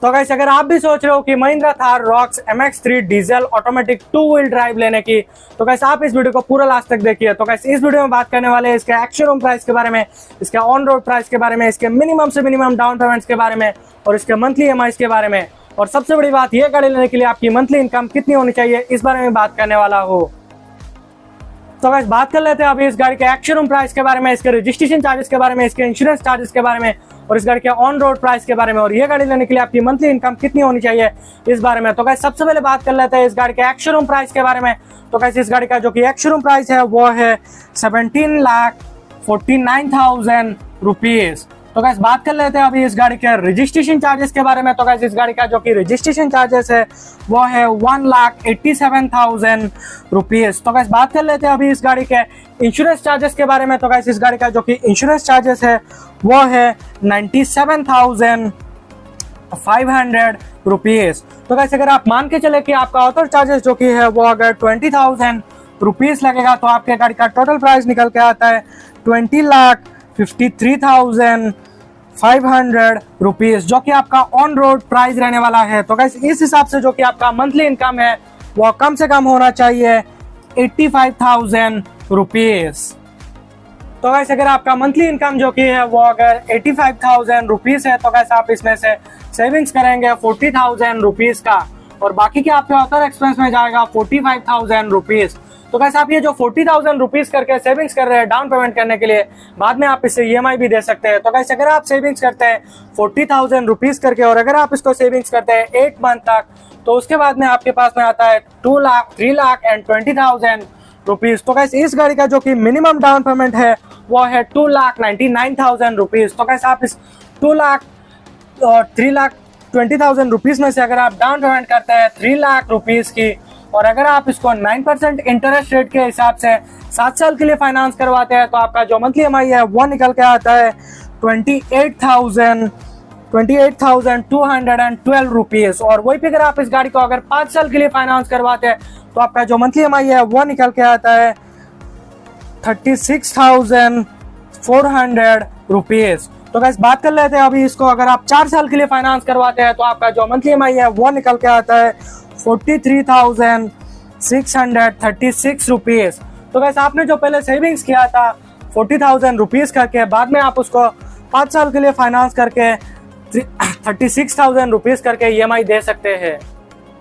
तो गाइस अगर आप भी सोच रहे हो कि Mahindra Thar rocks MX-3 diesel automatic 2 wheel drive लेने की, तो गाइस आप इस वीडियो को पूरा लास्ट तक देखिए। तो गाइस इस वीडियो में बात करने वाले हैं इसके एक्स-शोरूम प्राइस के बारे में, इसके ऑन रोड प्राइस के बारे में, इसके मिनिमम से मिनिमम डाउन पेमेंट्स के बारे में और इसके मंथली EMIs के बारे में। और सबसे बड़ी बात, ये गाड़ी लेने के लिए आपकी मंथली इनकम कितनी होनी चाहिए, इस बारे में बात करने वाला हो। तो गाइस बात कर लेते हैं अभी इस गाड़ी के एक्स-शोरूम प्राइस के बारे में, इसके रजिस्ट्रेशन चार्जेस के बारे में, इसके इंश्योरेंस चार्जेस के बारे में और इस गाड़ी के ऑन रोड प्राइस के बारे में, और ये गाड़ी लेने के लिए आपकी मंथली इनकम कितनी होनी चाहिए इस बारे में। तो गाइस सबसे पहले बात कर लेते हैं इस गाड़ी के एक्स-शोरूम प्राइस के बारे में। तो गाइस इस गाड़ी का जो कि एक्स-शोरूम प्राइस है वो है 17,49,000 रुपीज। तो गाइस बात कर लेते हैं अभी इस गाड़ी के रजिस्ट्रेशन चार्जेस के बारे में। तो गाइस इस गाड़ी का जो कि रजिस्ट्रेशन चार्जेस है वो है 1,87,000 रुपीज। तो गाइस बात कर लेते हैं अभी इस गाड़ी के इंश्योरेंस चार्जेस के बारे में। तो गाइस इस गाड़ी का जो कि इंश्योरेंस चार्जेस है वो है 97,500 रुपीज। तो गाइस अगर आप मान के चले कि आपका ऑथर चार्जेस जो कि है वो अगर 20,000 रुपीज लगेगा, तो आपके गाड़ी का टोटल प्राइस निकल के आता है 20,53,500 रुपीज, जो कि आपका ऑन रोड प्राइस रहने वाला है। तो गाइस इस हिसाब से जो कि आपका मंथली इनकम है वो कम से कम होना चाहिए 85,000 रुपीज। तो गाइस अगर आपका मंथली इनकम जो कि है वो अगर 85,000 रुपीज है, तो गाइस आप इसमें से सेविंग्स करेंगे 40,000 रुपीज का, और बाकी के आपके ऑथर एक्सपेंस में जाएगा 45,000 रुपीज। तो गाइस आप ये जो 40,000 रुपीज करके सेविंग्स कर रहे हैं डाउन पेमेंट करने के लिए, बाद में आप इससे EMI भी दे सकते हैं। तो गाइस अगर आप सेविंग्स करते हैं 40,000 रुपीज करके, और अगर आप इसको सेविंग्स करते हैं 8 मंथ तक, तो उसके बाद में आपके पास में आता है 3,20,000 रुपीज। तो गाइस इस गाड़ी का जो कि मिनिमम डाउन पेमेंट है वो है 2,99,000 रुपीज। तो गाइस आप इस 3,20,000 रुपीज में से अगर आप डाउन पेमेंट करते हैं 3 लाख रुपीज की, और अगर आप इसको 9% इंटरेस्ट रेट के हिसाब से 7 साल के लिए फाइनेंस करवाते हैं, तो आपका जो मंथली EMI है वो निकल के आता है 28,212 रुपीज। और वही पे अगर आप इस गाड़ी को अगर 5 साल के लिए फाइनेंस करवाते हैं, तो आपका जो मंथली EMI है वो निकल के आता है 36,400 रुपीज। तो गाइस बात कर लेते हैं अभी इसको अगर आप 4 साल के लिए फाइनेंस करवाते हैं, तो आपका जो मंथली EMI है वो निकल के आता है 43,636 रुपीज। तो गाइस आपने जो पहले सेविंग्स किया था 40,000 रुपीज करके, बाद में आप उसको 5 साल के लिए फाइनेंस करके 36,000 रुपीज करके EMI दे सकते हैं।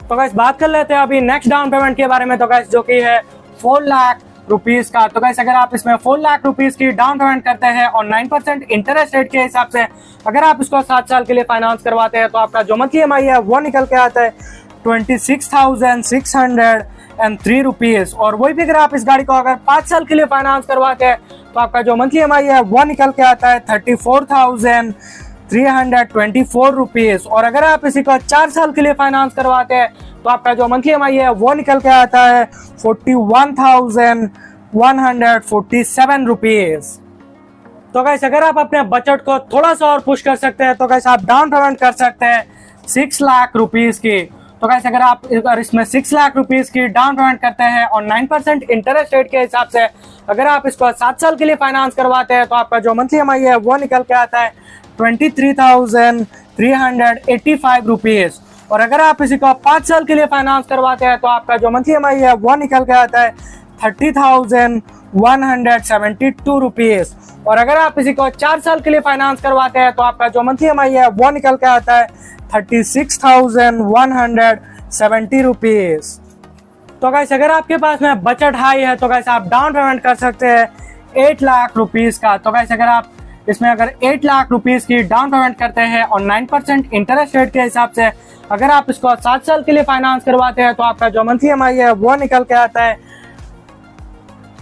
तो गाइस बात कर लेते हैं अभी नेक्स्ट डाउन पेमेंट के बारे में। तो गाइस जो कि है 4 लाख रुपीज का। तो गाइस अगर आप इसमें 4 लाख रुपीज की डाउन पेमेंट करते हैं और 9% इंटरेस्ट रेट के हिसाब से अगर आप इसको 7 साल के लिए फाइनेंस करवाते हैं, तो आपका जो मंथली EMI है वो निकल के आता है 26,603 रुपीज। और वही भी अगर आप इस गाड़ी को अगर 5 साल के लिए फाइनेंस करवाते हैं, तो आपका जो मंथली EMI है वो निकल के आता है 34,324 रुपीज। और अगर आप इसी को 4 साल के लिए फाइनेंस करवाते हैं, तो आपका जो मंथली EMI है वो निकल के आता है 41,147 रुपीज। तो गाइस अगर आप अपने बजट को थोड़ा सा और पुश कर सकते हैं, तो गाइस आप डाउन पेमेंट कर सकते हैं 6 लाख रुपीज की। तो गाइस अगर आप इसमें 6 लाख रुपीज की डाउन पेमेंट करते हैं और 9% इंटरेस्ट रेट के हिसाब से अगर आप इसको 7 साल के लिए फाइनेंस करवाते हैं, तो आपका जो मंथली EMI है वो निकल के आता है 23,385 रुपीज। और अगर आप इसी को 5 साल के लिए फाइनेंस करवाते हैं, तो आपका जो मंथली EMI है वो निकल के आता है 30,172 रुपीज। और अगर आप इसी को 4 साल के लिए फाइनेंस करवाते हैं, तो आपका जो मंथली EMI है वो निकल के आता है 36,170 रुपीज। तो गाइस अगर आपके पास में बजट हाई है, तो गाइस आप डाउन पेमेंट कर सकते हैं 8 लाख रुपीज का। तो गाइस अगर आप इसमें अगर 8 लाख रुपीज की डाउन पेमेंट करते हैं और 9% इंटरेस्ट रेट के हिसाब से अगर आप इसको 7 साल के लिए फाइनेंस करवाते हैं, तो आपका जो मंथली EMI है वो निकल के आता है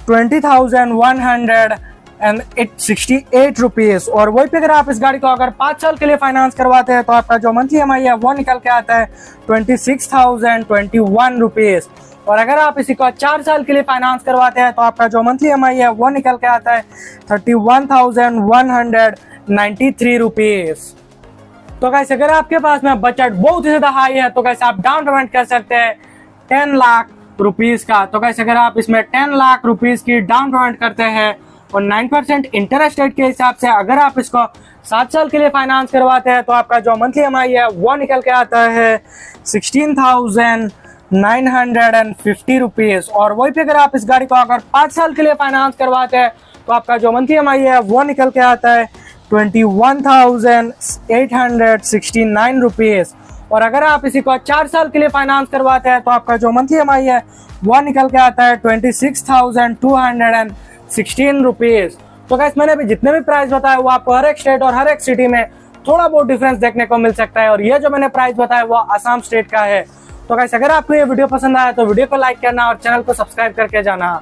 20,168 रुपीज। और वही पे अगर आप इस गाड़ी को अगर 5 साल के लिए फाइनेंस करवाते हैं, तो आपका जो मंथली EMI है वो निकल के आता है 26,021 रुपीज। और अगर आप इसी को 4 साल के लिए फाइनेंस करवाते हैं, तो आपका जो मंथली EMI है वो निकल के आता है 31,193 रुपीज। तो गाइस अगर आपके पास में बजट बहुत ही ज्यादा हाई है, तो गाइस आप डाउन पेमेंट कर सकते हैं 10 लाख रुपीज का। तो गाइस अगर आप इसमें 10 लाख रुपीज की डाउन पेमेंट करते हैं और 9% इंटरेस्ट रेट के हिसाब से अगर आप इसको 7 साल के लिए फाइनेंस करवाते हैं तो आपका जो मंथली EMI है वो निकल के आता है 16,950 रुपीज़। और वही पे अगर आप इस गाड़ी को अगर 5 साल के लिए फाइनेंस करवाते हैं तो आपका जो मंथली EMI है वो निकल के आता है 21,869 रुपीज़। और अगर आप इसी को 4 साल के लिए फाइनेंस करवाते हैं तो आपका जो मंथली EMI है वो निकल के आता है 26,216 रुपीज़। तो गाइस मैंने अभी जितने भी प्राइस बताया वो आपको हर एक स्टेट और हर एक सिटी में थोड़ा बहुत डिफरेंस देखने को मिल सकता है। और ये जो मैंने प्राइस बताया वो आसाम स्टेट का है। तो गाइस अगर आपको ये वीडियो पसंद आया तो वीडियो को लाइक करना और चैनल को सब्सक्राइब करके जाना।